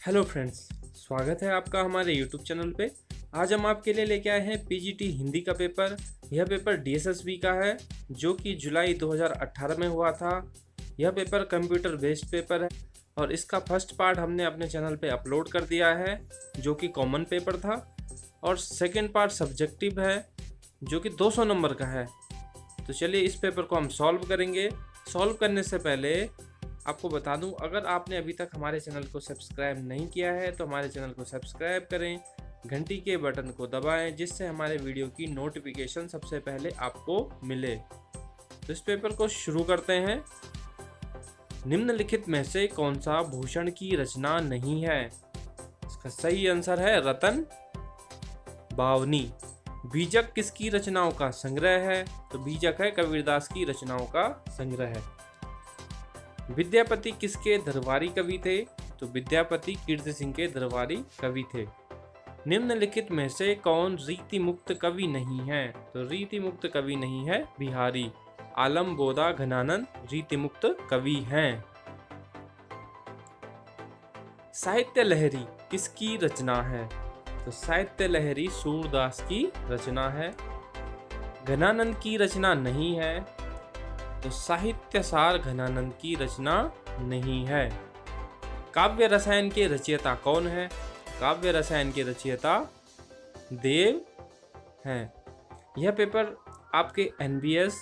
Hello friends, स्वागत है आपका हमारे यूट्यूब चैनल पे। आज हम आपके लिए लेके आए हैं पीजीटी हिंदी का पेपर। यह पेपर डीएसएसबी का है जो कि जुलाई 2018 में हुआ था। यह पेपर कंप्यूटर बेस्ड पेपर है और इसका फर्स्ट पार्ट हमने अपने चैनल पे अपलोड कर दिया है जो कि कॉमन पेपर था, और सेकेंड पार्ट सब्जेक्टिव है जो कि 200 नंबर का है। तो चलिए इस पेपर को हम सॉल्व करेंगे। सॉल्व करने से पहले आपको बता दूं, अगर आपने अभी तक हमारे चैनल को सब्सक्राइब नहीं किया है तो हमारे चैनल को सब्सक्राइब करें, घंटी के बटन को दबाएं जिससे हमारे वीडियो की नोटिफिकेशन सबसे पहले आपको मिले। तो इस पेपर को शुरू करते हैं। निम्नलिखित में से कौन सा भूषण की रचना नहीं है? इसका सही आंसर है रतन बावनी। बीजक किसकी रचनाओं का संग्रह है? तो बीजक है कबीरदास की रचनाओं का संग्रह है। विद्यापति किसके दरबारी कवि थे? तो विद्यापति कीर्ति सिंह के दरबारी कवि थे। निम्नलिखित में से कौन रीति मुक्त कवि नहीं है? तो रीति मुक्त कवि नहीं है बिहारी। आलम बोदा घनानंद रीति मुक्त कवि हैं। साहित्य लहरी किसकी रचना है? तो साहित्य लहरी सूरदास की रचना है। घनानंद की रचना नहीं है, तो साहित्य सार घनानंद की रचना नहीं है। काव्य रसायन के रचयिता कौन है? काव्य रसायन के रचयिता देव हैं। यह पेपर आपके एनबीएस,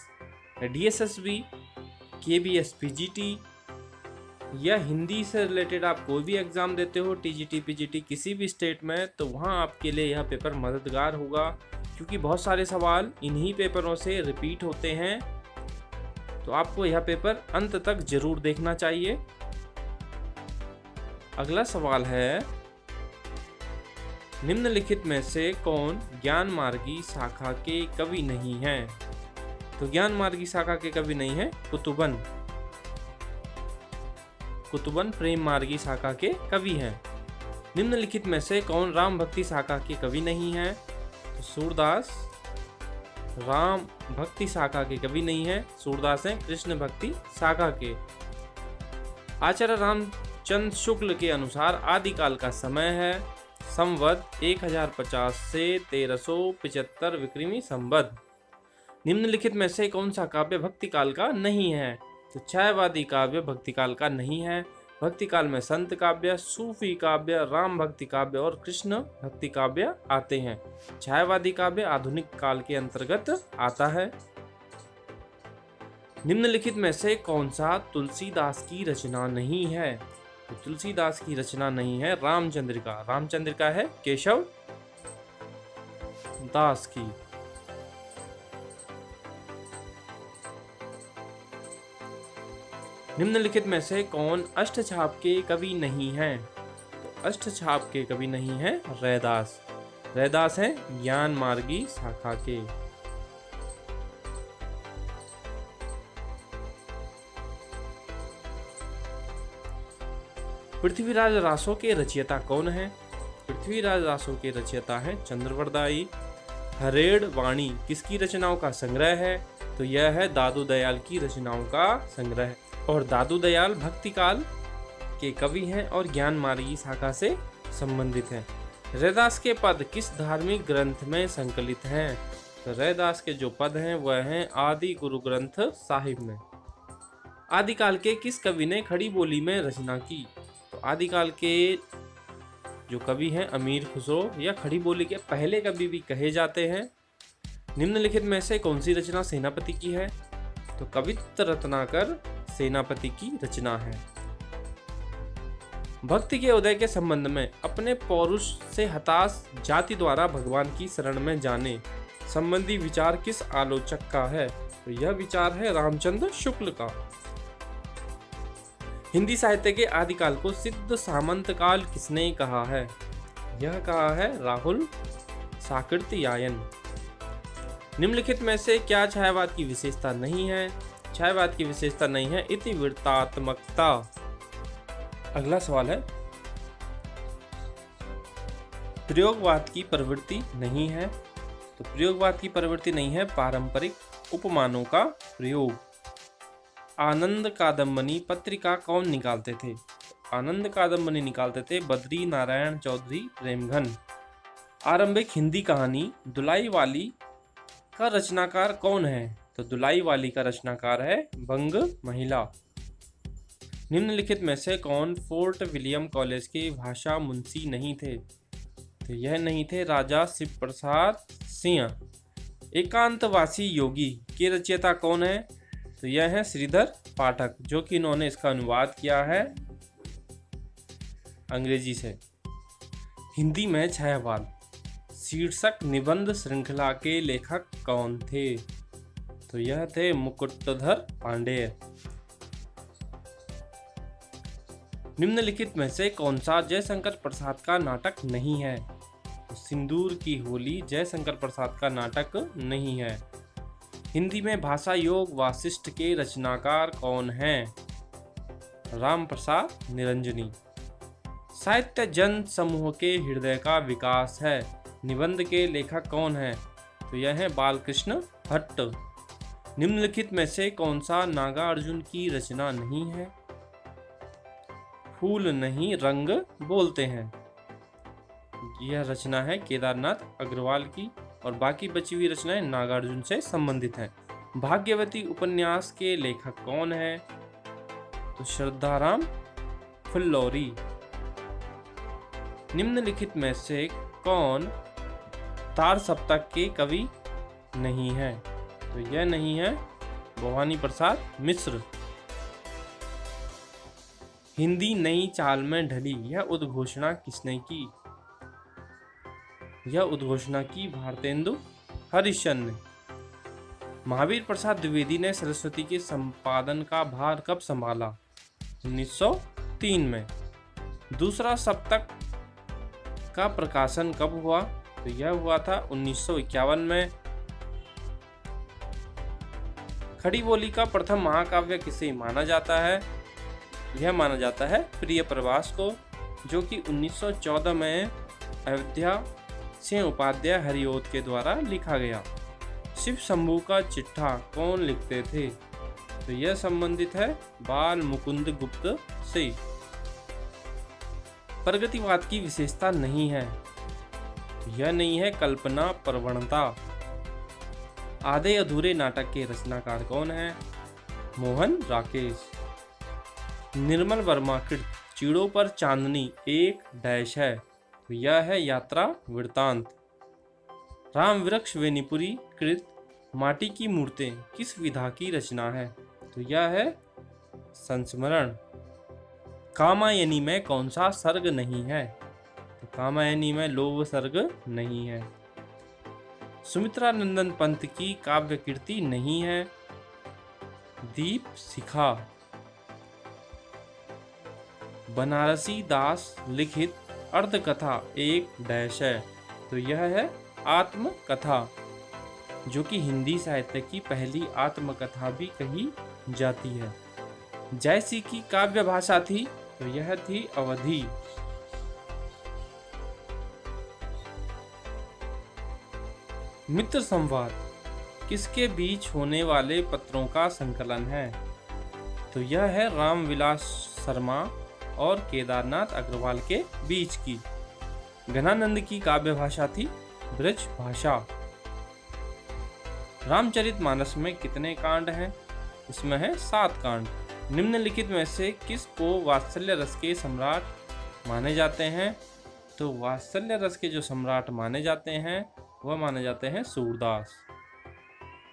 डीएसएसबी, केबीएस पीजीटी या हिंदी से रिलेटेड आप कोई भी एग्जाम देते हो, टीजीटी पीजीटी किसी भी स्टेट में, तो वहाँ आपके लिए यह पेपर मददगार होगा क्योंकि बहुत सारे सवाल इन्हीं पेपरों से रिपीट होते हैं। तो आपको यह पेपर अंत तक जरूर देखना चाहिए। अगला सवाल है, निम्नलिखित में से कौन ज्ञान मार्गी शाखा के कवि नहीं है? तो ज्ञान मार्गी शाखा के कवि नहीं है कुतुबन। कुतुबन प्रेम मार्गी शाखा के कवि हैं। निम्नलिखित में से कौन राम भक्ति शाखा के कवि नहीं है? तो सूरदास राम भक्ति शाखा के कवि नहीं है। सूरदास हैं कृष्ण भक्ति शाखा के। आचार्य रामचंद्र शुक्ल के अनुसार आदिकाल का समय है संवत 1050 से 1375 विक्रमी संवत। निम्नलिखित में से कौन सा काव्य भक्ति काल का नहीं है? तो छायावादी काव्य भक्ति काल का नहीं है। भक्ति काल में संत काव्य, सूफी काव्य, राम भक्ति काव्य और कृष्ण भक्ति काव्य आते हैं। छायावादी काव्य आधुनिक काल के अंतर्गत आता है। निम्नलिखित में से कौन सा तुलसीदास की रचना नहीं है? तो तुलसीदास की रचना नहीं है रामचंद्रिका। रामचंद्रिका है केशव दास की। निम्नलिखित में से कौन अष्टछाप के कवि नहीं है? तो अष्टछाप के कवि नहीं है रैदास। रैदास हैं ज्ञान मार्गी शाखा के। पृथ्वीराज रासों के रचयिता कौन है? पृथ्वीराज रासों के रचयिता हैं चंद्रवरदाई। हरेड़ वाणी किसकी रचनाओं का संग्रह है? तो यह है दादू दयाल की रचनाओं का संग्रह। और दादू दयाल भक्ति काल के कवि हैं और ज्ञान मार्गी शाखा से संबंधित हैं। रैदास के पद किस धार्मिक ग्रंथ में संकलित हैं? तो रैदास के जो पद हैं वह हैं आदि गुरु ग्रंथ साहिब में। आदिकाल के किस कवि ने खड़ी बोली में रचना की? तो आदिकाल के जो कवि हैं अमीर खुसरो या खड़ी बोली के पहले कवि भी कहे जाते हैं। निम्नलिखित में से कौन सी रचना सेनापति की है? तो कवित्त रत्नाकर सेनापति की रचना है। भक्ति के उदय के संबंध में अपने पौरुष से हताश जाति द्वारा भगवान की शरण में जाने संबंधी विचार किस आलोचक का है? तो यह विचार है रामचंद्र शुक्ल का। हिंदी साहित्य के आदिकाल को सिद्ध सामंत काल किसने कहा है? यह कहा है राहुल साकृत्यायन। निम्नलिखित में से क्या छायावाद की विशेषता नहीं है? छायावाद की विशेषता नहीं है इतिवृत्तात्मकता। अगला सवाल है, प्रयोगवाद की प्रवृत्ति नहीं है? तो प्रयोगवाद की प्रवृत्ति नहीं है पारंपरिक उपमानों का प्रयोग। आनंद कादम्बनी पत्रिका कौन निकालते थे? आनंद कादंबरी निकालते थे बद्री नारायण चौधरी प्रेमघन। आरंभिक हिंदी कहानी दुलाई वाली का रचनाकार कौन है? तो दुलाई वाली का रचनाकार है बंग महिला। निम्नलिखित में से कौन फोर्ट विलियम कॉलेज के भाषा मुंशी नहीं थे? तो यह नहीं थे राजा शिव प्रसाद सिंह। एकांतवासी योगी के रचयिता कौन है? तो यह है श्रीधर पाठक, जो कि इन्होंने इसका अनुवाद किया है अंग्रेजी से। हिंदी में छायावाद शीर्षक निबंध श्रृंखला के लेखक कौन थे? तो यह थे मुकुटधर पांडेय। निम्नलिखित में से कौन सा जयशंकर प्रसाद का नाटक नहीं है? तो सिंदूर की होली जयशंकर प्रसाद का नाटक नहीं है। हिंदी में भाषा योग वासिष्ठ के रचनाकार कौन हैं? राम प्रसाद निरंजनी। साहित्य जन समूह के हृदय का विकास है, निबंध के लेखक कौन है? तो यह है बालकृष्ण भट्ट। निम्नलिखित में से कौन सा नागार्जुन की रचना नहीं है? फूल नहीं रंग बोलते हैं। यह रचना है केदारनाथ अग्रवाल की और बाकी बची हुई रचनाएं नागार्जुन से संबंधित हैं। भाग्यवती उपन्यास के लेखक कौन है? तो श्रद्धाराम फुल्लौरी। निम्नलिखित में से कौन तार सप्तक के कवि नहीं है? तो यह नहीं है भवानी प्रसाद मिश्र। हिंदी नई चाल में ढली, यह उद्घोषणा किसने की? यह उद्घोषणा की भारतेंदु हरिश्चंद्र ने। महावीर प्रसाद द्विवेदी ने सरस्वती के संपादन का भार कब संभाला? 1903 में। दूसरा सप्तक का प्रकाशन कब हुआ? तो यह हुआ था 1951 में। खड़ी बोली का प्रथम महाकाव्य किसे माना जाता है? यह माना जाता है प्रिय प्रवास को, जो कि 1914 में अयोध्या सिंह उपाध्याय हरिओत के द्वारा लिखा गया। शिव शंभू का चिट्ठा कौन लिखते थे? तो यह संबंधित है बाल मुकुंद गुप्त से। प्रगतिवाद की विशेषता नहीं है, यह नहीं है कल्पना प्रवणता। आधे अधूरे नाटक के रचनाकार कौन है? मोहन राकेश। निर्मल वर्मा कृत चीड़ों पर चांदनी एक डैश है, तो यह है यात्रा वृतांत। राम वृक्ष वेणीपुरी कृत माटी की मूर्तें किस विधा की रचना है? तो यह है संस्मरण। कामायनी में कौन सा सर्ग नहीं है? तो कामायनी में लोभ सर्ग नहीं है। सुमित्रा नंदन पंत की काव्य कीर्ति नहीं है। दीप शिखा। बनारसी दास लिखित अर्धकथा एक डैश है, तो यह है आत्मकथा, जो कि हिंदी साहित्य की पहली आत्मकथा भी कही जाती है। जयसी की काव्य भाषा थी, तो यह थी अवधी। मित्र संवाद किसके बीच होने वाले पत्रों का संकलन है? तो यह है रामविलास शर्मा और केदारनाथ अग्रवाल के बीच की। घनानंद की काव्य भाषा थी ब्रज भाषा। रामचरितमानस में कितने कांड हैं? इसमें है 7 कांड। निम्नलिखित में से किसको वात्सल्य रस के सम्राट माने जाते हैं? तो वात्सल्य रस के जो सम्राट माने जाते हैं वह माने जाते हैं सूरदास।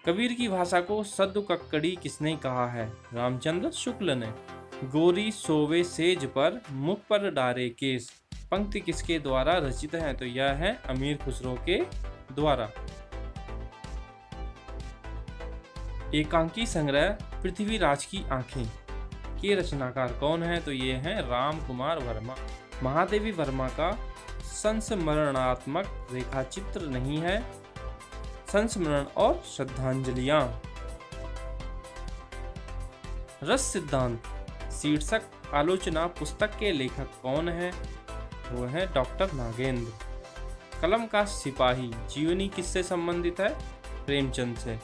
कबीर की भाषा को सद्दु कक्कड़ी किसने कहा है? रामचंद्र शुक्ल ने। गोरी सोवे सेज पर मुख पर डारे केस पंक्ति किसके द्वारा रचित है? तो यह है अमीर खुसरो के द्वारा। एकांकी संग्रह पृथ्वीराज की आंखें के रचनाकार कौन है? तो ये हैं राम कुमार वर्मा। महादेवी वर्मा का संस्मरणात्मक रेखाचित्र नहीं है। संस्मरण और श्रद्धांजलियां। रस सिद्धांत शीर्षक आलोचना पुस्तक के लेखक कौन है? वो है डॉक्टर नागेंद्र। कलम का सिपाही जीवनी किससे संबंधित है? प्रेमचंद से,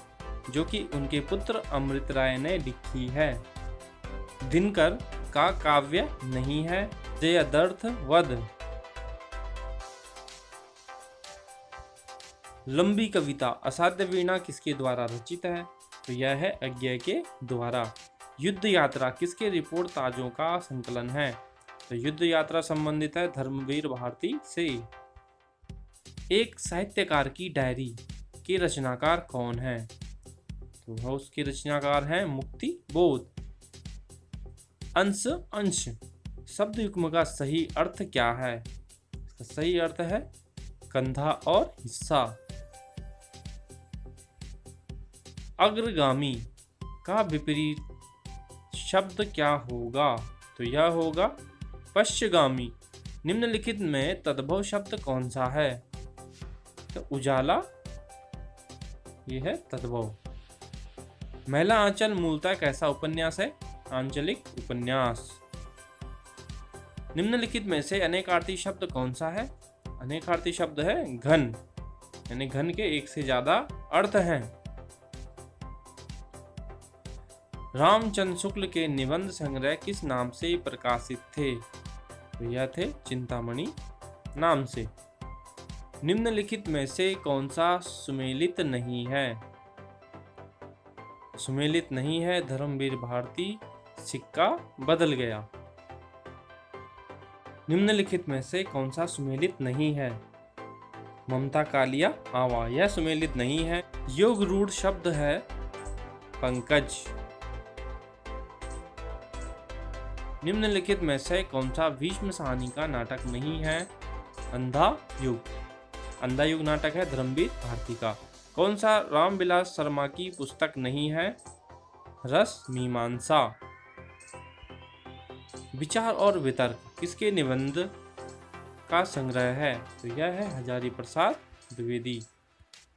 जो कि उनके पुत्र अमृत राय ने लिखी है। दिनकर का काव्य नहीं है? जयद्रथ वध। लंबी कविता असाध्य वीणा किसके द्वारा रचित है? तो यह है अज्ञे के द्वारा। युद्ध यात्रा किसके रिपोर्ट ताजों का संकलन है? तो युद्ध यात्रा संबंधित है धर्मवीर भारती से। एक साहित्यकार की डायरी के रचनाकार कौन है? तो उसके रचनाकार हैं मुक्ति बोध। अंश अंश शब्द युग्म का सही अर्थ क्या है? इसका सही अर्थ है कंधा और हिस्सा। अग्रगामी का विपरीत शब्द क्या होगा? तो यह होगा पश्चगामी। निम्नलिखित में तद्भव शब्द कौन सा है? तो उजाला, यह है तद्भव। महिला आंचल मूलतः कैसा उपन्यास है? आंचलिक उपन्यास। निम्नलिखित में से अनेकार्थी शब्द कौन सा है? अनेकार्थी शब्द है घन, यानी घन के एक से ज्यादा अर्थ हैं। रामचंद्र शुक्ल के निबंध संग्रह किस नाम से प्रकाशित थे? तो यह थे चिंतामणि नाम से। निम्नलिखित में से कौन सा सुमेलित नहीं है? सुमेलित नहीं है धर्मवीर भारती, सिक्का बदल गया। निम्नलिखित में से कौन सा सुमेलित नहीं है? ममता कालिया आवा, यह सुमेलित नहीं है। योग रूढ़ शब्द है पंकज। निम्नलिखित में से कौन सा भीष्म साहनी का नाटक नहीं है? अंधा युग। अंधा युग नाटक है धर्मवीर भारती का। कौन सा रामविलास शर्मा की पुस्तक नहीं है? रस मीमांसा। विचार और वितर्क किसके निबंध का संग्रह है? तो यह है हजारी प्रसाद द्विवेदी।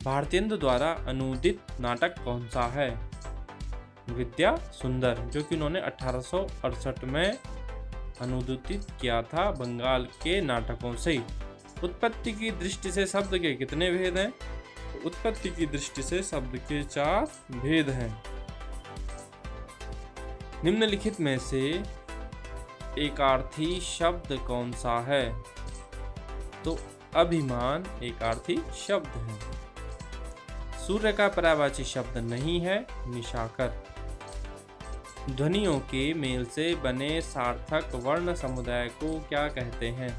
भारतेंदु द्वारा अनुदित नाटक कौन सा है? विद्या सुंदर, जो कि उन्होंने 1868 में अनुदित किया था बंगाल के नाटकों से। उत्पत्ति की दृष्टि से शब्द के कितने भेद हैं? तो उत्पत्ति की दृष्टि से शब्द के 4 भेद हैं। निम्नलिखित में से एकार्थी शब्द कौन सा है? तो अभिमान एकार्थी शब्द है। सूर्य का पर्यायवाची शब्द नहीं है निशाकर। ध्वनियों के मेल से बने सार्थक वर्ण समुदाय को क्या कहते हैं?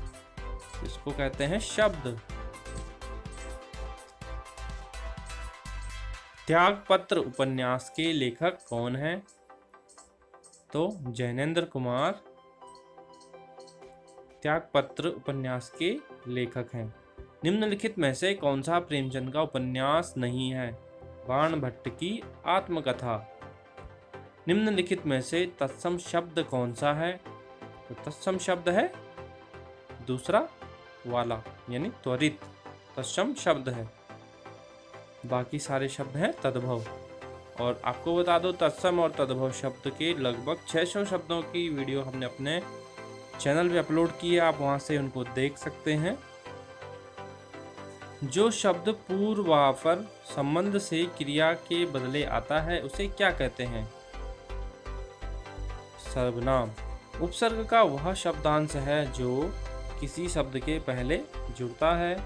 इसको कहते हैं शब्द। त्यागपत्र उपन्यास के लेखक कौन है? तो जैनेन्द्र कुमार त्यागपत्र उपन्यास के लेखक हैं। निम्नलिखित में से कौन सा प्रेमचंद का उपन्यास नहीं है? बाण भट्ट की आत्मकथा। निम्नलिखित में से तत्सम शब्द कौन सा है? तो तत्सम शब्द है दूसरा वाला, यानी त्वरित तत्सम शब्द है। बाकी सारे शब्द हैं तद्भव। और आपको बता दो तत्सम और तद्भव शब्द के लगभग 600 शब्दों की वीडियो हमने अपने चैनल पे अपलोड की है, आप वहां से उनको देख सकते हैं। जो शब्द पूर्वापर संबंध से क्रिया के बदले आता है उसे क्या कहते हैं? सर्वनाम। उपसर्ग का वह शब्दांश है जो किसी शब्द के पहले जुड़ता है।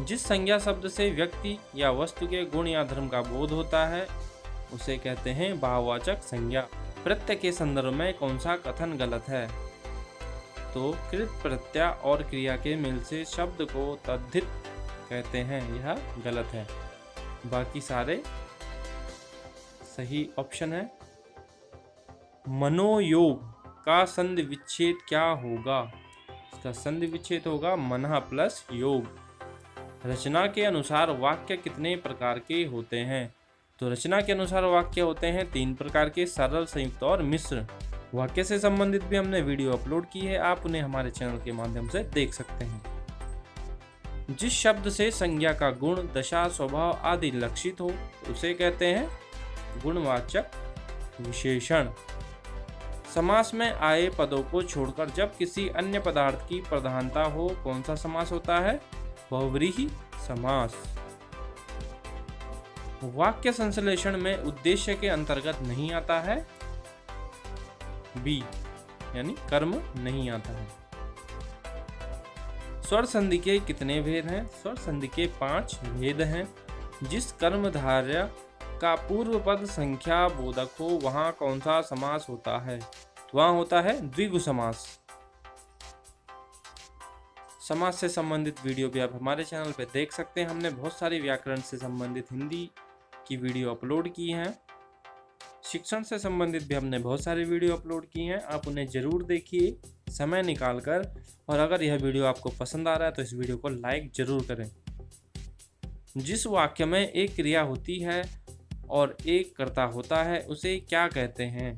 जिस संज्ञा शब्द से व्यक्ति या वस्तु के गुण या धर्म का बोध होता है उसे कहते हैं भाववाचक संज्ञा। प्रत्यय के संदर्भ में कौन सा कथन गलत है? तो कृत प्रत्यय और क्रिया के मेल से शब्द को तद्धित कहते हैं, यह गलत है। बाकी सारे सही ऑप्शन है। मनोयोग का संधि विच्छेद क्या होगा? इसका संधि विच्छेद होगा मनः प्लस योग। रचना के अनुसार वाक्य कितने प्रकार के होते हैं? तो रचना के अनुसार वाक्य होते हैं 3 प्रकार के, सरल, संयुक्त और मिश्र। वाक्य से संबंधित भी हमने वीडियो अपलोड की है, आप उन्हें हमारे चैनल के माध्यम से देख सकते हैं। जिस शब्द से संज्ञा का गुण, दशा, स्वभाव आदि लक्षित हो उसे कहते हैं गुणवाचक विशेषण। समास में आए पदों को छोड़कर जब किसी अन्य पदार्थ की प्रधानता हो कौन सा समास होता है? बहुव्रीहि समास। वाक्य संश्लेषण में उद्देश्य के अंतर्गत नहीं आता है। बी, यानी कर्म नहीं आता है। स्वर संधि के कितने भेद हैं? स्वर संधि के 5 भेद हैं। जिस कर्मधारय का पूर्व पद संख्या बोधक हो वहां कौन सा समास होता है? तो वहां होता है द्विगु समास। समास से संबंधित वीडियो भी आप हमारे चैनल पे देख सकते हैं। हमने बहुत सारी व्याकरण से संबंधित हिंदी की वीडियो अपलोड की हैं। शिक्षण से संबंधित भी हमने बहुत सारी वीडियो अपलोड की हैं। आप उन्हें ज़रूर देखिए समय निकालकर, और अगर यह वीडियो आपको पसंद आ रहा है तो इस वीडियो को लाइक ज़रूर करें। जिस वाक्य में एक क्रिया होती है और एक कर्ता होता है उसे क्या कहते हैं?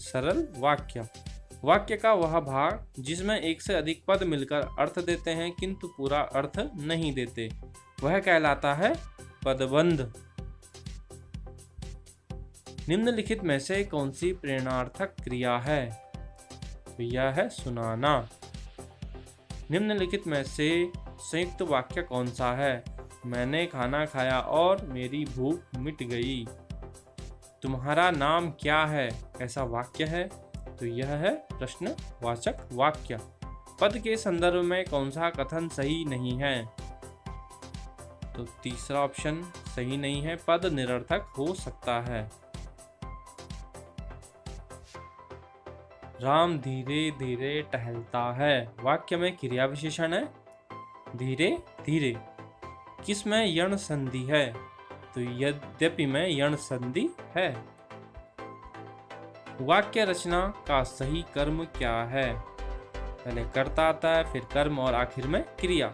सरल वाक्य। वाक्य का वह भाग जिसमें एक से अधिक पद मिलकर अर्थ देते हैं किंतु पूरा अर्थ नहीं देते, वह कहलाता है पदबंध। निम्नलिखित में से कौन सी प्रेरणार्थक क्रिया है? तो यह है सुनाना। निम्नलिखित में से संयुक्त वाक्य कौन सा है? मैंने खाना खाया और मेरी भूख मिट गई। तुम्हारा नाम क्या है? ऐसा वाक्य है, तो यह है प्रश्नवाचक वाक्य। पद के संदर्भ में कौन सा कथन सही नहीं है? तो तीसरा ऑप्शन सही नहीं है, पद निरर्थक हो सकता है। राम धीरे धीरे टहलता है, वाक्य में क्रिया विशेषण है धीरे धीरे। किस में यण संधि है? तो यद्यपि में यण संधि है। वाक्य रचना का सही कर्म क्या है? पहले कर्ता आता है, फिर कर्म और आखिर में क्रिया।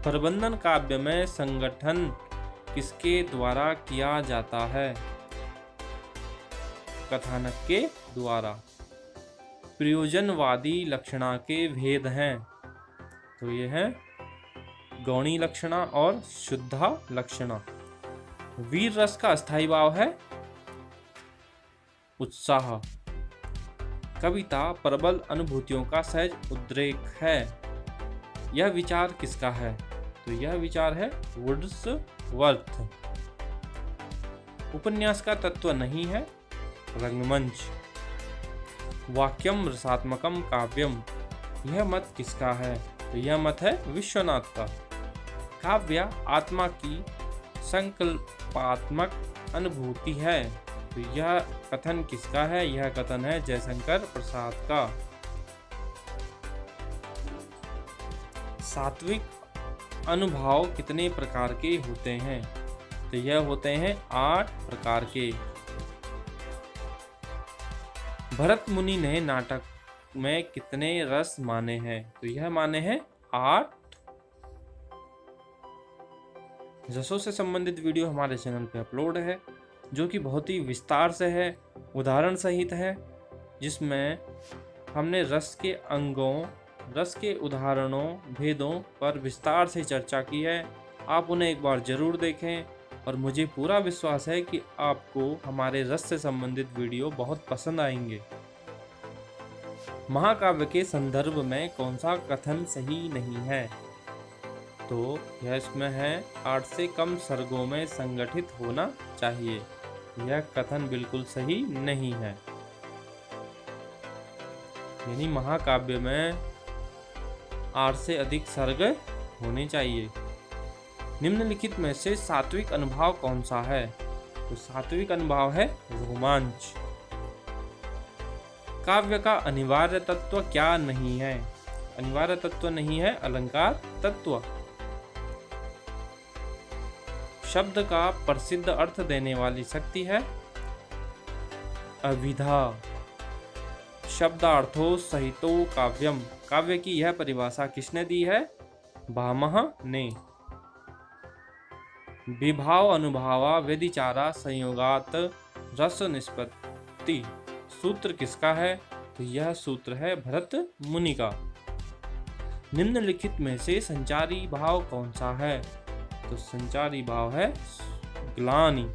प्रबंधन काव्य में संगठन किसके द्वारा किया जाता है? कथानक के द्वारा। प्रयोजनवादी लक्षणा के भेद हैं, तो ये है गौणी लक्षणा और शुद्धा लक्षणा। वीर रस का स्थायी भाव है उत्साह। कविता प्रबल अनुभूतियों का सहज उद्रेक है, यह विचार किसका है? तो यह विचार है वुड्सवर्थ। उपन्यास का तत्व नहीं है रंगमंच। वाक्यम रसात्मकम काव्यम, यह मत किसका है? तो यह मत है विश्वनाथ का। काव्य आत्मा की संकल्पात्मक अनुभूति है, तो यह कथन किसका है? यह कथन है जयशंकर प्रसाद का। सात्विक अनुभाव कितने प्रकार के होते हैं? तो यह होते हैं 8 प्रकार के। भरत मुनि ने नाटक में कितने रस माने हैं? तो यह माने हैं 8। रसों से संबंधित वीडियो हमारे चैनल पे अपलोड है, जो कि बहुत ही विस्तार से है, उदाहरण सहित है, जिसमें हमने रस के अंगों, रस के उदाहरणों, भेदों पर विस्तार से चर्चा की है। आप उन्हें एक बार जरूर देखें, और मुझे पूरा विश्वास है कि आपको हमारे रस से संबंधित वीडियो बहुत पसंद आएंगे। महाकाव्य के संदर्भ में कौन सा कथन सही नहीं है? तो यह इसमें है 8 से कम सर्गों में संगठित होना चाहिए, यह कथन बिल्कुल सही नहीं है। यानी महाकाव्य में 8 से अधिक सर्ग होने चाहिए। निम्नलिखित में से सात्विक अनुभाव कौन सा है? तो सात्विक अनुभाव है रोमांच। काव्य का अनिवार्य तत्व क्या नहीं है? अनिवार्य तत्व नहीं है अलंकार तत्व। शब्द का प्रसिद्ध अर्थ देने वाली शक्ति है अभिधा। शब्दार्थो सहितो काव्यम, काव्य की यह परिभाषा किसने दी है? भामह ने। विभाव अनुभावा व्यतिचारा संयोगात रस निष्पत्ति, सूत्र किसका है? तो यह सूत्र है भरत मुनि का। निम्नलिखित में से संचारी भाव कौन सा है? तो संचारी भाव है ग्लानि।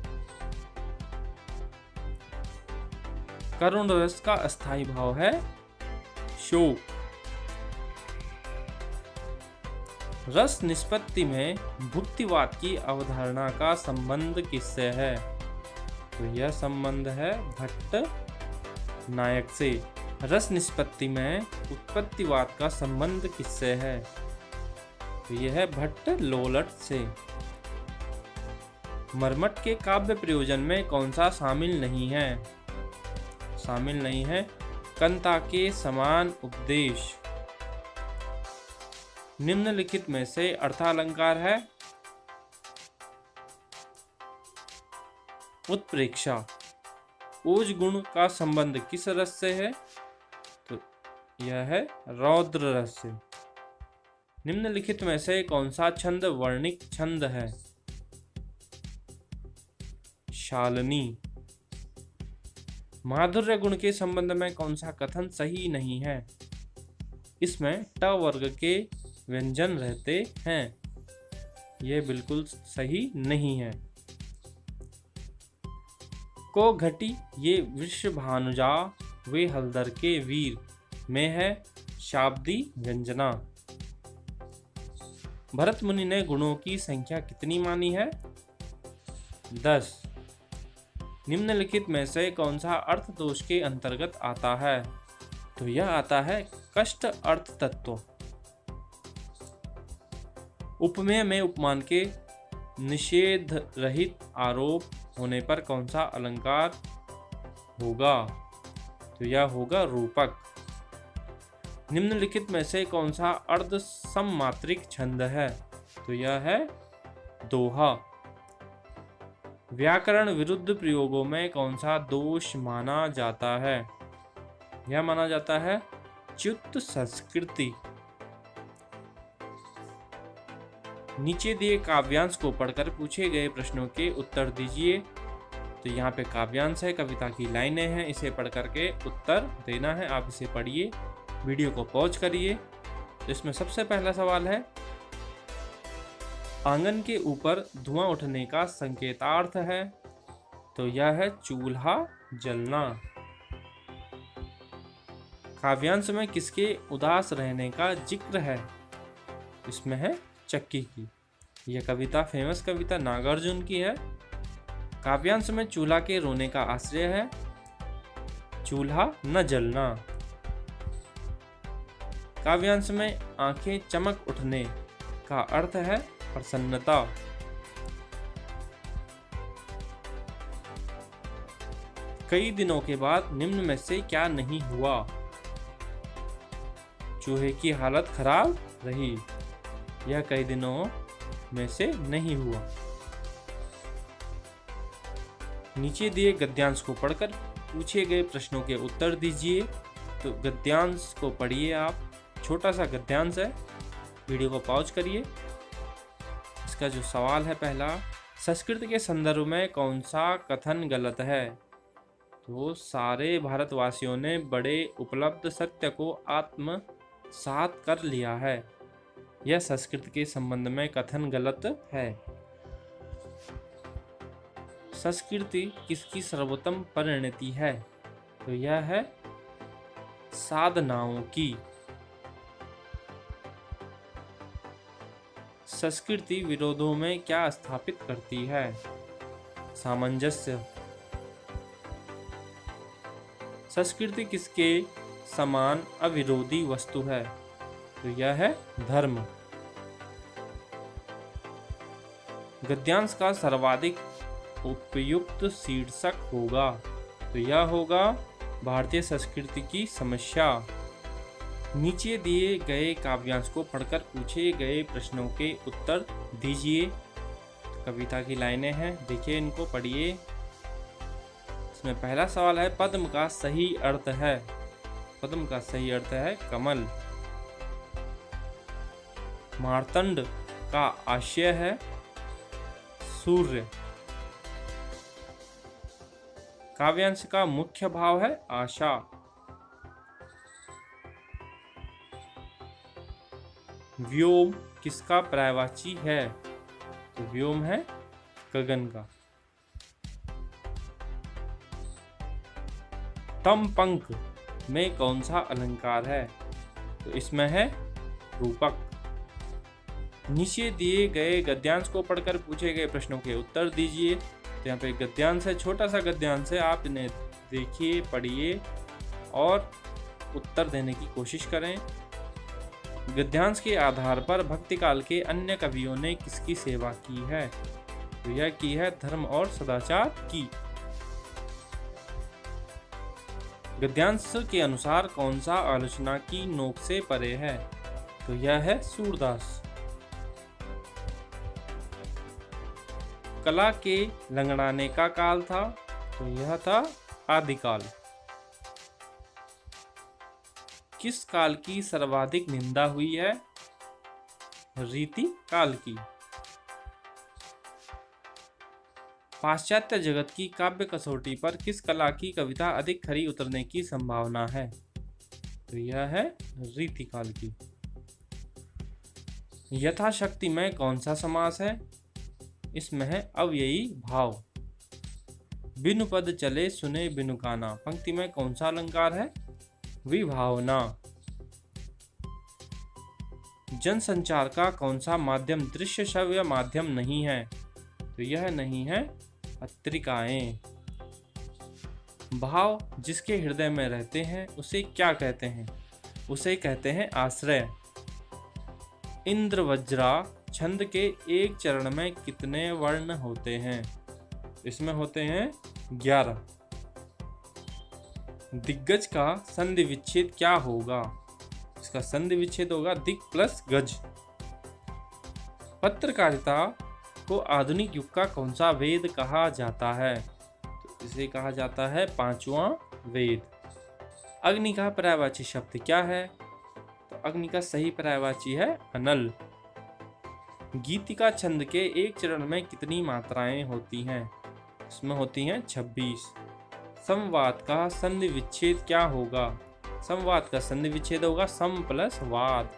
करुण रस का अस्थायी भाव है शोक। रस निष्पत्ति में भुक्तिवाद की अवधारणा का संबंध किससे है? तो यह संबंध है भट्ट नायक से। रस निष्पत्ति में उत्पत्तिवाद का संबंध किससे है? तो यह है भट्ट लोलट से। मर्मट के काव्य प्रयोजन में कौन सा शामिल नहीं है? शामिल नहीं है कंता के समान उपदेश। निम्नलिखित में से अर्थालंकार है? उत्प्रेक्षा। ओज गुण का संबंध किस रस से है? तो यह है रौद्र रस से। निम्नलिखित में से कौन सा छंद वर्णिक छंद है? शालिनी। माधुर्य गुण के संबंध में कौन सा कथन सही नहीं है? इसमें ट वर्ग के व्यंजन रहते हैं। यह बिल्कुल सही नहीं है। को घटी ये वृषभानुजा वे हलदर के वीर में है शाब्दी व्यंजना। भरत मुनि ने गुणों की संख्या कितनी मानी है? 10। निम्नलिखित में से कौन सा अर्थ दोष के अंतर्गत आता है? तो यह आता है कष्ट अर्थ तत्व। उपमेय में उपमान के निषेध रहित आरोप होने पर कौन सा अलंकार होगा? तो यह होगा रूपक। निम्नलिखित में से कौन सा अर्ध सममात्रिक छंद है? तो यह है दोहा। व्याकरण विरुद्ध प्रयोगों में कौन सा दोष माना जाता है? यह माना जाता है च्युत संस्कृति। नीचे दिए काव्यांश को पढ़कर पूछे गए प्रश्नों के उत्तर दीजिए। तो यहाँ पे काव्यांश है, कविता की लाइनें हैं, इसे पढ़ करके उत्तर देना है। आप इसे पढ़िए, वीडियो को पॉज करिए। तो इसमें सबसे पहला सवाल है, आंगन के ऊपर धुआं उठने का संकेतार्थ है? तो यह है चूल्हा जलना। काव्यांश में किसके उदास रहने का जिक्र है? इसमें है चक्की की। यह कविता फेमस कविता नागार्जुन की है। काव्यांश में चूल्हा के रोने का आश्रय है चूल्हा न जलना। काव्यांश में आंखें चमक उठने का अर्थ है प्रसन्नता। कई दिनों के बाद निम्न में से क्या नहीं हुआ? चूहे की हालत खराब रही। यह कई दिनों में से नहीं हुआ। नीचे दिए गद्यांश को पढ़कर पूछे गए प्रश्नों के उत्तर दीजिए। तो गद्यांश को पढ़िए आप, छोटा सा गद्यांश है, वीडियो को पॉज करिए। इसका जो सवाल है पहला, संस्कृत के संदर्भ में कौन सा कथन गलत है? तो सारे भारतवासियों ने बड़े उपलब्ध सत्य को आत्मसात कर लिया है। यह संस्कृत के संबंध में कथन गलत है। संस्कृति किसकी सर्वोत्तम परिणति है? तो यह है साधनाओं की। संस्कृति विरोधों में क्या स्थापित करती है? सामंजस्य। संस्कृति किसके समान अविरोधी वस्तु है? तो यह है धर्म। गद्यांश का सर्वाधिक उपयुक्त शीर्षक होगा? तो यह होगा भारतीय संस्कृति की समस्या। नीचे दिए गए काव्यांश को पढ़कर पूछे गए प्रश्नों के उत्तर दीजिए। कविता की लाइनें हैं, देखिए इनको पढ़िए। इसमें पहला सवाल है, पद्म का सही अर्थ है? पद्म का सही अर्थ है कमल। मार्तंड का आशय है सूर्य। काव्यांश का मुख्य भाव है आशा। व्योम किसका पर्यायवाची है? तो व्योम है गगन का। तम पंख में कौन सा अलंकार है? तो इसमें है रूपक। नीचे दिए गए गद्यांश को पढ़कर पूछे गए प्रश्नों के उत्तर दीजिए। तो यहाँ पे गद्यांश है, छोटा सा गद्यांश है, आप इन्हें देखिए, पढ़िए। और उत्तर देने की कोशिश करें। गद्यांश के आधार पर भक्ति काल के अन्य कवियों ने किसकी सेवा की है? तो यह की है धर्म और सदाचार की। गद्यांश के अनुसार कौन सा आलोचना की नोक से परे है? तो यह है सूरदास। कला के लंगड़ाने का काल था, तो यह था आदिकाल। किस काल की सर्वाधिक निंदा हुई है? रीति काल की। पाश्चात्य जगत की काव्य कसौटी पर किस कला की कविता अधिक खरी उतरने की संभावना है? तो यह है रीति काल की। यथाशक्ति में कौन सा समास है? इसमें है अव्ययी भाव। बिनु पद चले सुने बिनु काना, पंक्ति में कौन सा अलंकार है? विभावना। जनसंचार का कौन सा माध्यम दृश्य श्रव्य माध्यम नहीं है? तो यह नहीं है पत्रिकाएं। भाव जिसके हृदय में रहते हैं उसे क्या कहते हैं? उसे कहते हैं आश्रय। इंद्र वज्रा छंद के एक चरण में कितने वर्ण होते हैं? इसमें होते हैं 11। दिग्गज का संधि विच्छेद क्या होगा? इसका संधि विच्छेद होगा दिक् प्लस गज। पत्रकारिता को आधुनिक युग का कौन सा वेद कहा जाता है? तो इसे कहा जाता है पांचवा वेद। अग्नि का पर्यायवाची शब्द क्या है? तो अग्नि का सही पर्यायवाची है अनल। गीतिका छंद के एक चरण में कितनी मात्राएं होती हैं? इसमें होती हैं 26। संवाद का संधि विच्छेद क्या होगा? संवाद का संधि विच्छेद होगा सम प्लस वाद।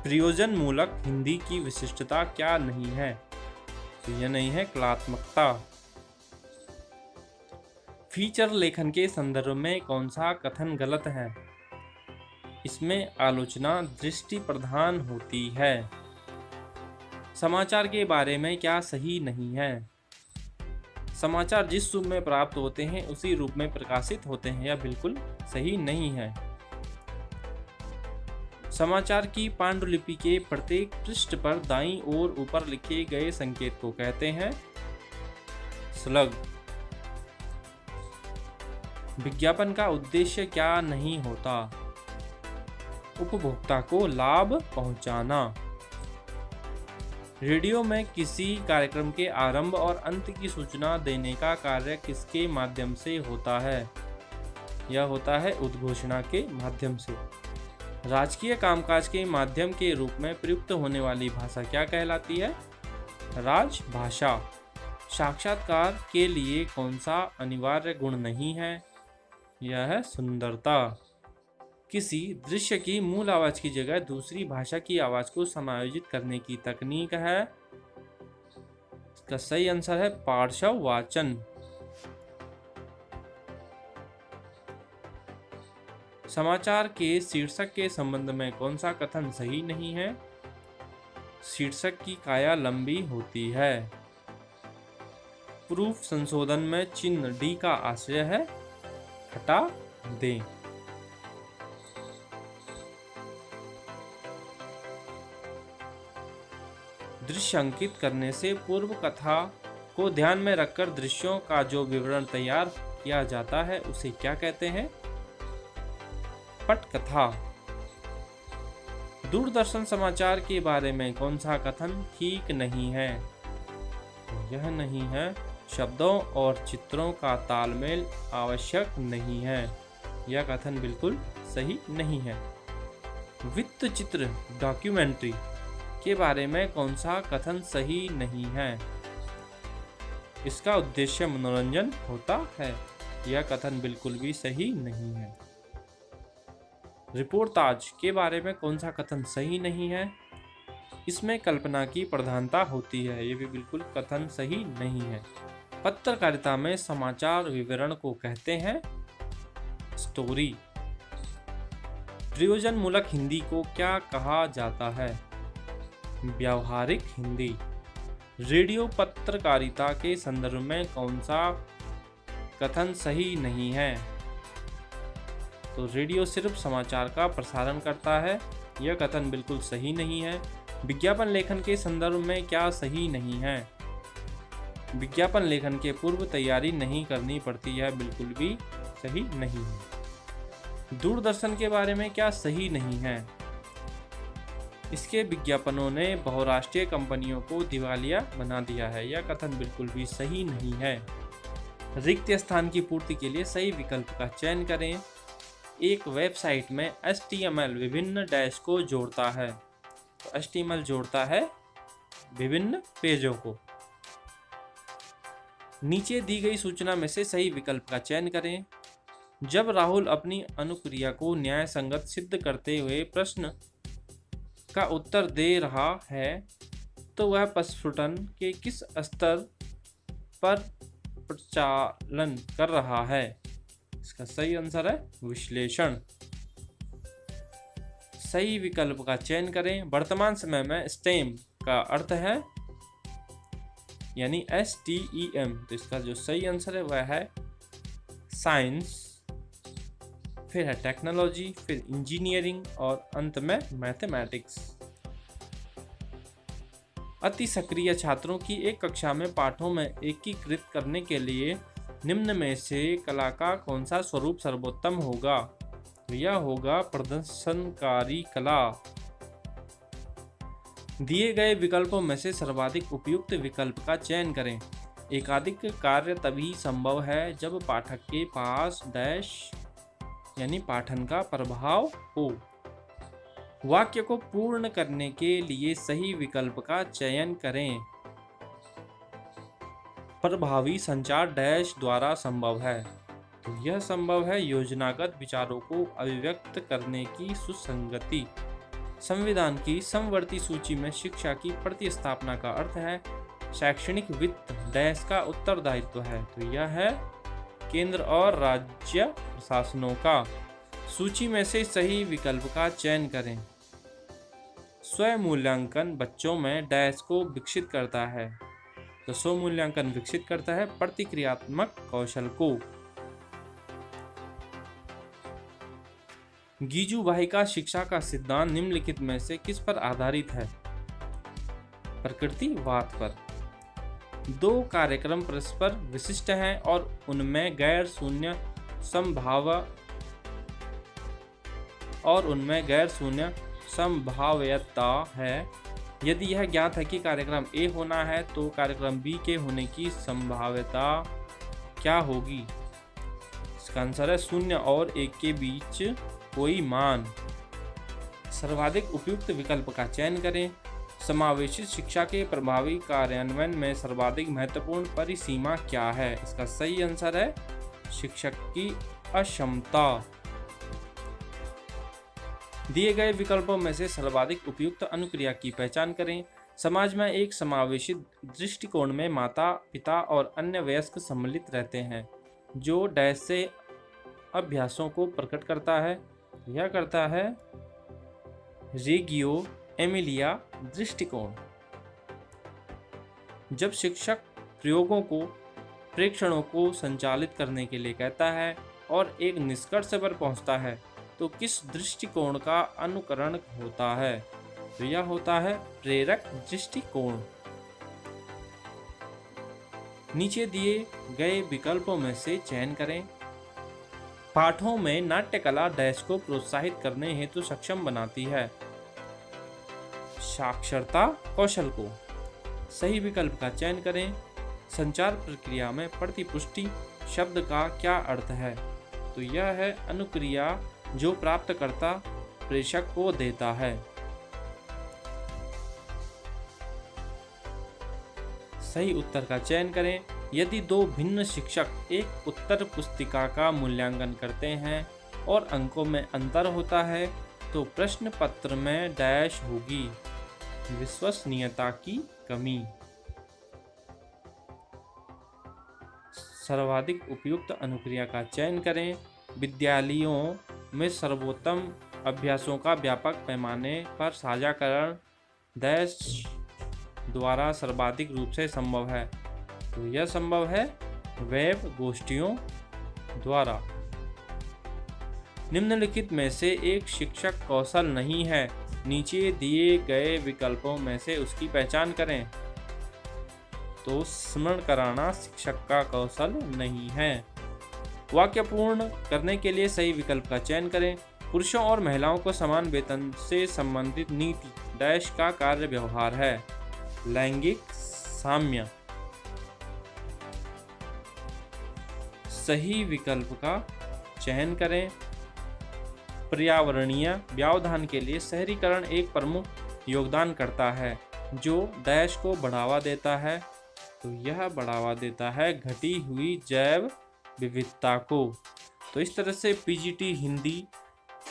प्रयोजन मूलक हिंदी की विशिष्टता क्या नहीं है? तो यह नहीं है कलात्मकता। फीचर लेखन के संदर्भ में कौन सा कथन गलत है? इसमें आलोचना दृष्टि प्रधान होती है। समाचार के बारे में क्या सही नहीं है? समाचार जिस रूप में प्राप्त होते हैं उसी रूप में प्रकाशित होते हैं, यह बिल्कुल सही नहीं है। समाचार की पांडुलिपि के प्रत्येक पृष्ठ पर दाईं ओर ऊपर लिखे गए संकेत को कहते हैं स्लग। विज्ञापन का उद्देश्य क्या नहीं होता? उपभोक्ता को लाभ पहुंचाना। रेडियो में किसी कार्यक्रम के आरंभ और अंत की सूचना देने का कार्य किसके माध्यम से होता है? यह होता है उद्घोषणा के माध्यम से। राजकीय कामकाज के माध्यम के रूप में प्रयुक्त होने वाली भाषा क्या कहलाती है? राजभाषा। साक्षात्कार के लिए कौन सा अनिवार्य गुण नहीं है? यह है सुंदरता। किसी दृश्य की मूल आवाज की जगह दूसरी भाषा की आवाज को समायोजित करने की तकनीक है? इसका सही आंसर है पार्श्व वाचन। समाचार के शीर्षक के संबंध में कौन सा कथन सही नहीं है? शीर्षक की काया लंबी होती है। प्रूफ संशोधन में चिन्ह डी का आशय है हटा दें। दृश्य अंकित करने से पूर्व कथा को ध्यान में रखकर दृश्यों का जो विवरण तैयार किया जाता है उसे क्या कहते हैं? पटकथा। दूरदर्शन समाचार के बारे में कौन सा कथन ठीक नहीं है? यह नहीं है शब्दों और चित्रों का तालमेल आवश्यक नहीं है। यह कथन बिल्कुल सही नहीं है। वित्त चित्र डॉक्यूमेंट्री के बारे में कौन सा कथन सही नहीं है? इसका उद्देश्य मनोरंजन होता है। यह कथन बिल्कुल भी सही नहीं है। रिपोर्टाज के बारे में कौन सा कथन सही नहीं है? इसमें कल्पना की प्रधानता होती है। यह भी बिल्कुल कथन सही नहीं है। पत्रकारिता में समाचार विवरण को कहते हैं स्टोरी। प्रयोजन मूलक हिंदी को क्या कहा जाता है? व्यावहारिक हिंदी। रेडियो पत्रकारिता के संदर्भ में कौन सा कथन सही नहीं है? तो रेडियो सिर्फ समाचार का प्रसारण करता है, यह कथन बिल्कुल सही नहीं है। विज्ञापन लेखन के संदर्भ में क्या सही नहीं है? विज्ञापन लेखन के पूर्व तैयारी नहीं करनी पड़ती, यह बिल्कुल भी सही नहीं है। दूरदर्शन के बारे में क्या सही नहीं है? इसके विज्ञापनों ने बहुराष्ट्रीय कंपनियों को दिवालिया बना दिया है, यह कथन बिल्कुल भी सही नहीं है। रिक्त स्थान की पूर्ति के लिए सही विकल्प का चयन करें। एक वेबसाइट में HTML विभिन्न डैश को जोड़ता है, तो HTML जोड़ता है विभिन्न पेजों को। नीचे दी गई सूचना में से सही विकल्प का चयन करें। जब राहुल अपनी अनुक्रिया को न्याय संगत सिद्ध करते हुए प्रश्न का उत्तर दे रहा है, तो वह प्रस्फुटन के किस स्तर पर प्रचालन कर रहा है? इसका सही आंसर है विश्लेषण। सही विकल्प का चयन करें। वर्तमान समय में स्टेम का अर्थ है यानी STEM, तो इसका जो सही आंसर है वह है साइंस, फिर है टेक्नोलॉजी, फिर इंजीनियरिंग और अंत में मैथमेटिक्स। अति सक्रिय छात्रों की एक कक्षा में पाठों में एकीकृत करने के लिए निम्न में से कला का कौन सा स्वरूप सर्वोत्तम होगा? यह होगा प्रदर्शनकारी कला। दिए गए विकल्पों में से सर्वाधिक उपयुक्त विकल्प का चयन करें। एकाधिक कार्य तभी संभव है जब पाठक के पास डैश यानी पाठन का प्रभाव हो। वाक्य को पूर्ण करने के लिए सही विकल्प का चयन करें। प्रभावी संचार डैश द्वारा संभव है, तो यह संभव है योजनागत विचारों को अभिव्यक्त करने की सुसंगति। संविधान की समवर्ती सूची में शिक्षा की प्रतिस्थापना का अर्थ है शैक्षणिक वित्त डैश का उत्तरदायित्व है, तो यह है केंद्र और राज्य प्रशासनों का। सूची में से सही विकल्प का चयन करें। स्वमूल्यांकन बच्चों में डैश को विकसित करता है, तो स्वमूल्यांकन विकसित करता है प्रतिक्रियात्मक कौशल को। गीजूबाई शिक्षा का सिद्धांत निम्नलिखित में से किस पर आधारित है? प्रकृतिवाद पर। दो कार्यक्रम परस्पर विशिष्ट हैं और उनमें गैर शून्य संभाव्यता है। यदि यह ज्ञात है कि कार्यक्रम A होना है, तो कार्यक्रम B के होने की संभाव्यता क्या होगी? इसका आंसर है 0 और 1 के बीच कोई मान। सर्वाधिक उपयुक्त विकल्प का चयन करें। समावेशित शिक्षा के प्रभावी कार्यान्वयन में सर्वाधिक महत्वपूर्ण परिसीमा क्या है? इसका सही आंसर है शिक्षक की अक्षमता। दिए गए विकल्पों में से सर्वाधिक उपयुक्त अनुक्रिया की पहचान करें। समाज में एक समावेशित दृष्टिकोण में माता, पिता और अन्य वयस्क सम्मिलित रहते हैं, जो डैश से अभ्यासों को प्रकट करता है। यह करता है रेगियो एमिलिया दृष्टिकोण। जब शिक्षक प्रयोगों को प्रेक्षणों को संचालित करने के लिए कहता है और एक निष्कर्ष पर पहुंचता है, तो किस दृष्टिकोण का अनुकरण होता है? तो यह होता है प्रेरक दृष्टिकोण। नीचे दिए गए विकल्पों में से चयन करें। पाठों में नाट्य कला डैश को प्रोत्साहित करने हेतु सक्षम बनाती है। साक्षरता कौशल को। सही विकल्प का चयन करें। संचार प्रक्रिया में प्रतिपुष्टि शब्द का क्या अर्थ है? तो यह है अनुक्रिया जो प्राप्तकर्ता प्रेषक को देता है। सही उत्तर का चयन करें। यदि दो भिन्न शिक्षक एक उत्तर पुस्तिका का मूल्यांकन करते हैं और अंकों में अंतर होता है, तो प्रश्न पत्र में डैश होगी। विश्वसनीयता की कमी। सर्वाधिक उपयुक्त अनुक्रिया का चयन करें। विद्यालयों में सर्वोत्तम अभ्यासों का व्यापक पैमाने पर साझाकरण डैश द्वारा सर्वाधिक रूप से संभव है? तो यह संभव है वेब गोष्ठियों द्वारा। निम्नलिखित में से एक शिक्षक कौशल नहीं है, नीचे दिए गए विकल्पों में से उसकी पहचान करें। तो स्मरण कराना शिक्षक का कौशल नहीं है। वाक्य पूर्ण करने के लिए सही विकल्प का चयन करें। पुरुषों और महिलाओं को समान वेतन से संबंधित नीति डैश का कार्य व्यवहार है। लैंगिक साम्य। सही विकल्प का चयन करें। पर्यावरणीय व्यवधान के लिए शहरीकरण एक प्रमुख योगदान करता है जो डैश को बढ़ावा देता है। तो यह बढ़ावा देता है घटी हुई जैव विविधता को। तो इस तरह से पीजीटी हिंदी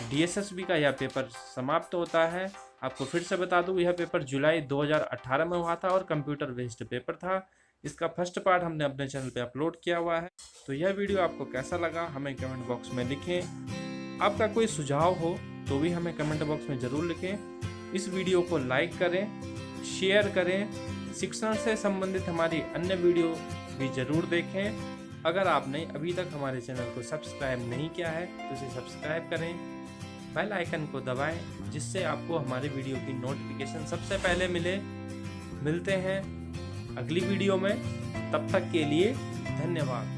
डीएसएसबी का यह पेपर समाप्त होता है। आपको फिर से बता दूं, यह पेपर जुलाई 2018 में हुआ था और कंप्यूटर बेस्ड पेपर था। इसका फर्स्ट पार्ट हमने अपने चैनल पे अपलोड किया हुआ है। तो यह वीडियो आपको कैसा लगा हमें कमेंट बॉक्स में लिखें। आपका कोई सुझाव हो तो भी हमें कमेंट बॉक्स में ज़रूर लिखें। इस वीडियो को लाइक करें, शेयर करें। शिक्षण से संबंधित हमारी अन्य वीडियो भी ज़रूर देखें। अगर आपने अभी तक हमारे चैनल को सब्सक्राइब नहीं किया है तो इसे सब्सक्राइब करें, बेल आइकन को दबाएं जिससे आपको हमारी वीडियो की नोटिफिकेशन सबसे पहले मिले। मिलते हैं अगली वीडियो में, तब तक के लिए धन्यवाद।